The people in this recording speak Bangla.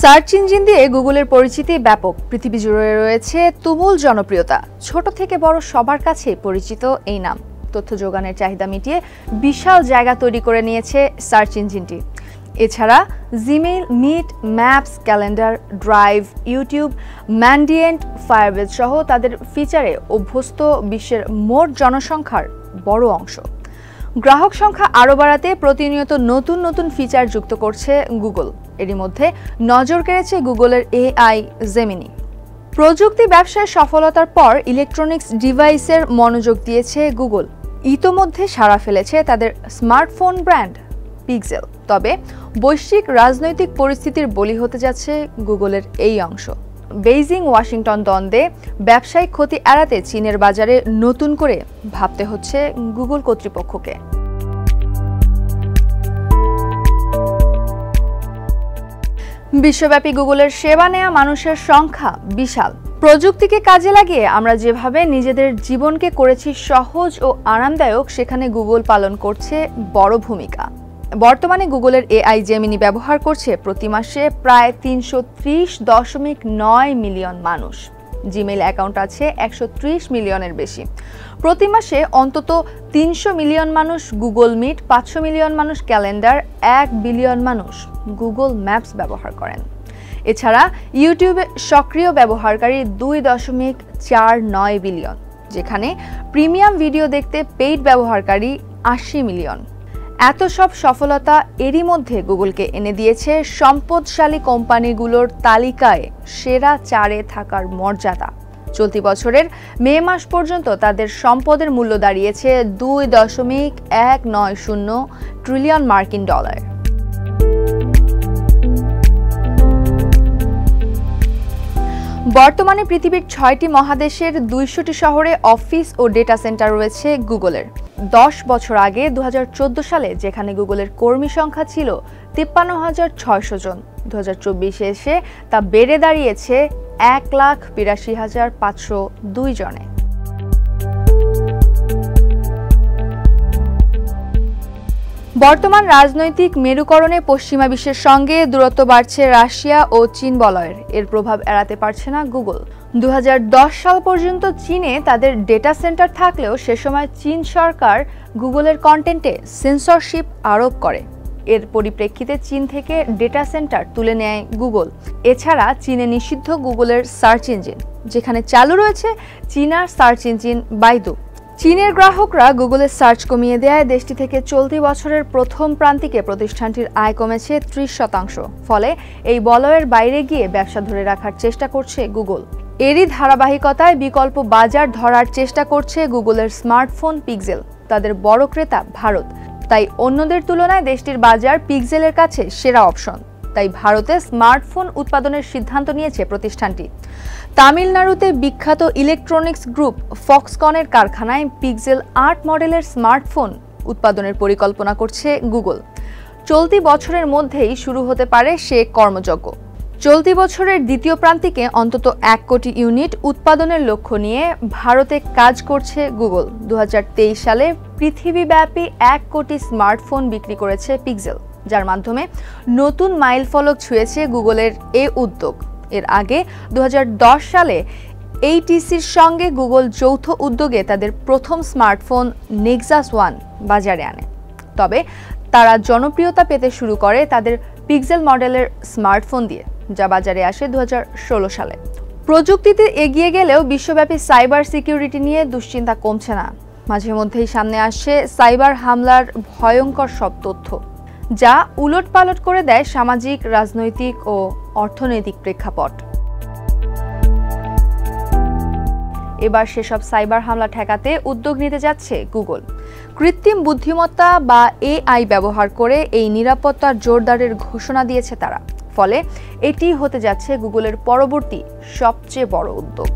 সার্চ ইঞ্জিন দিয়ে গুগলের পরিচিতি ব্যাপক। পৃথিবী জুড়ে রয়েছে তুমুল জনপ্রিয়তা। ছোট থেকে বড় সবার কাছে পরিচিত এই নাম। তথ্য যোগানের চাহিদা মিটিয়ে বিশাল জায়গা তৈরি করে নিয়েছে সার্চ ইঞ্জিনটি। এছাড়া Gmail, Meet, Maps, Calendar, Drive, YouTube, Mandiant, Firebase সহ তাদের ফিচারে অভ্যস্ত বিশ্বের মোট জনসংখ্যার বড় অংশ। গ্রাহক সংখ্যা আরও বাড়াতে প্রতিনিয়ত নতুন নতুন ফিচার যুক্ত করছে গুগল। এরই মধ্যে নজর কেড়েছে গুগলের এআই জেমিনি। প্রযুক্তি ব্যবসায় সফলতার পর ইলেকট্রনিক্স ডিভাইসের মনোযোগ দিয়েছে গুগল। ইতোমধ্যে সাড়া ফেলেছে তাদের স্মার্টফোন ব্র্যান্ড পিক্সেল। তবে বৈশ্বিক রাজনৈতিক পরিস্থিতির বলি হতে যাচ্ছে গুগলের এই অংশ। বেইজিং ওয়াশিংটন দ্বন্দ্বে ব্যবসায়িক ক্ষতি এড়াতে চীনের বাজারে নতুন করে ভাবতে হচ্ছে গুগল কর্তৃপক্ষকে। বিশ্বব্যাপী গুগলের সেবা নেওয়া মানুষের সংখ্যা বিশাল। প্রযুক্তিকে কাজে লাগিয়ে আমরা যেভাবে নিজেদের জীবনকে করেছি সহজ ও আরামদায়ক, সেখানে গুগল পালন করছে বড় ভূমিকা। বর্তমানে গুগলের এআই জেমিনি ব্যবহার করছে প্রতি মাসে প্রায় ৩৩০.৯ মিলিয়ন মানুষ। জিমেইল অ্যাকাউন্ট আছে ১৩০ মিলিয়নের বেশি। প্রতি মাসে অন্তত ৩০০ মিলিয়ন মানুষ গুগল মিট, ৫০০ মিলিয়ন মানুষ ক্যালেন্ডার, ১ বিলিয়ন মানুষ গুগল ম্যাপস ব্যবহার করেন। এছাড়া ইউটিউবে সক্রিয় ব্যবহারকারী ২.৪৯ বিলিয়ন, যেখানে প্রিমিয়াম ভিডিও দেখতে পেইড ব্যবহারকারী ৮০ মিলিয়ন। এত সব সফলতা এরই মধ্যে গুগলকে এনে দিয়েছে সম্পদশালী কোম্পানিগুলোর তালিকায় সেরা ৪-এ থাকার মর্যাদা। চলতি বছরের মে মাস পর্যন্ত তাদের সম্পদের মূল্য দাঁড়িয়েছে $২.১৯০ ট্রিলিয়ন মার্কিন ডলার। বর্তমানে পৃথিবীর ৬টি মহাদেশের ২০০টি শহরে অফিস ও ডেটা সেন্টার রয়েছে গুগলের। ১০ বছর আগে ২০১৪ সালে যেখানে গুগলের কর্মী সংখ্যা ছিল ৫৩,৬০০ জন, ২০২৪-এ এসে তা বেড়ে দাঁড়িয়েছে ১,৮২,৫০২ জনে। বর্তমান রাজনৈতিক মেরুকরণে পশ্চিমা বিশ্বের সঙ্গে দূরত্ব বাড়ছে রাশিয়া ও চীন বলয়ের। এর প্রভাব এড়াতে পারছে না গুগল। ২০১০ সাল পর্যন্ত চীনে তাদের ডেটা সেন্টার থাকলেও সে সময় চীন সরকার গুগলের কন্টেন্টে সেন্সরশিপ আরোপ করে। এর পরিপ্রেক্ষিতে চীন থেকে ডেটা সেন্টার তুলে নেয় গুগল। এছাড়া চীনে নিষিদ্ধ গুগলের সার্চ ইঞ্জিন, যেখানে চালু রয়েছে চীনা সার্চ ইঞ্জিন বাইদু। চীনের গ্রাহকরা গুগলের সার্চ কমিয়ে দেয় দেশটি থেকে চলতি বছরের প্রথম প্রান্তিকে প্রতিষ্ঠানটির আয় কমেছে ৩০%। ফলে এই বলয়ের বাইরে গিয়ে ব্যবসা ধরে রাখার চেষ্টা করছে গুগল। এরই ধারাবাহিকতায় বিকল্প বাজার ধরার চেষ্টা করছে গুগলের স্মার্টফোন পিক্সেল। তাদের বড় ক্রেতা ভারত, তাই অন্যদের তুলনায় দেশটির বাজার পিক্সেলের কাছে সেরা অপশন। তাই ভারতে স্মার্টফোন উৎপাদনের সিদ্ধান্ত নিয়েছে প্রতিষ্ঠানটি। তামিলনাড়ুতে বিখ্যাত ইলেকট্রনিক্স গ্রুপ ফক্সকনের কারখানায় পিক্সেল ৮ মডেলের স্মার্টফোন উৎপাদনের পরিকল্পনা করছে গুগল। চলতি বছরের মধ্যেই শুরু হতে পারে সে কর্মযজ্ঞ। চলতি বছরের দ্বিতীয় প্রান্তিকে অন্তত ১ কোটি ইউনিট উৎপাদনের লক্ষ্য নিয়ে ভারতে কাজ করছে গুগল। ২০২৩ সালে পৃথিবীব্যাপী ১ কোটি স্মার্টফোন বিক্রি করেছে পিক্সেল, যার মাধ্যমে নতুন মাইলফলক ছুঁয়েছে গুগলের এই উদ্যোগ। এর আগে ২০১০ সালে এইটিসির সঙ্গে গুগল যৌথ উদ্যোগে তাদের প্রথম স্মার্টফোন নেক্সাস ১ বাজারে আনে। তবে তারা জনপ্রিয়তা পেতে শুরু করে তাদের পিক্সেল মডেলের স্মার্টফোন দিয়ে, যা বাজারে আসে ২০১৬ সালে। প্রযুক্তিতে এগিয়ে গেলেও বিশ্বব্যাপী সাইবার সিকিউরিটি নিয়ে দুশ্চিন্তা কমছে না। মাঝে মধ্যেই সামনে আসছে সাইবার হামলার ভয়ঙ্কর সব তথ্য, যা উলটপালট করে দেয় সামাজিক, রাজনৈতিক ও অর্থনৈতিক প্রেক্ষাপট। এবার সেসব সাইবার হামলা ঠেকাতে উদ্যোগ নিতে যাচ্ছে গুগল। কৃত্রিম বুদ্ধিমত্তা বা এআই ব্যবহার করে এই নিরাপত্তার জোরদারের ঘোষণা দিয়েছে তারা। ফলে এটি হতে যাচ্ছে গুগলের পরবর্তী সবচেয়ে বড় উদ্যোগ।